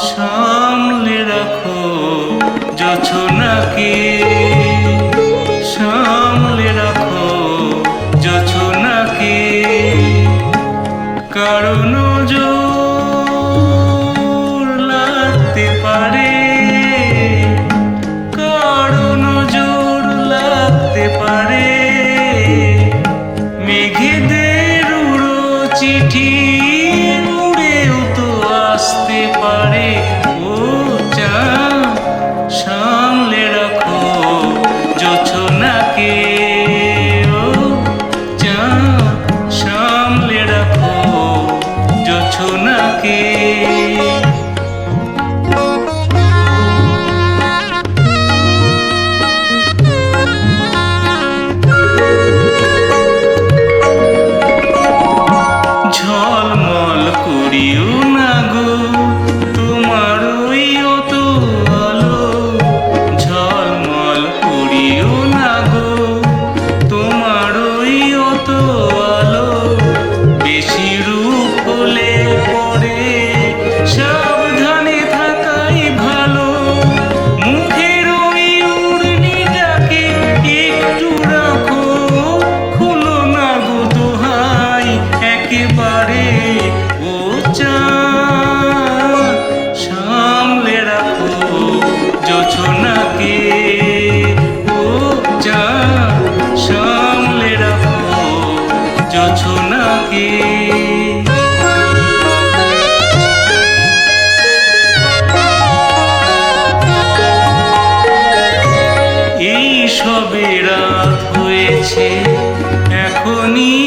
সামলে রাখো জোছনাকে, সামলে রাখো জোছনাকে, কারণ জোর লাগতে পারে, কারণ জোর লাগতে পারে, মেঘেদের উড়ো চিঠি উড়েও তো আসতে পারে। ও চাঁদ সামলে রাখো জোছনাকে, ও চাঁদ সামলে রাখো জোছনাকে। ঝলমল করিও না গো তোমার ওই অত আলো, ঝলমল করিও না গো তোমার ওই অত আলো, বেশি রূপ হলে পরে সাবধানে থাকাই ভালো, মুখের ওই উড়নিটাকে একটু রাখো, খুলো না গো দোহাই একেবারে। ও চাঁদ সামলে রাখো জোছনাকে, ও চাঁদ সামলে রাখো জোছনাকে। এই সবে রাত হয়েছে, এখনই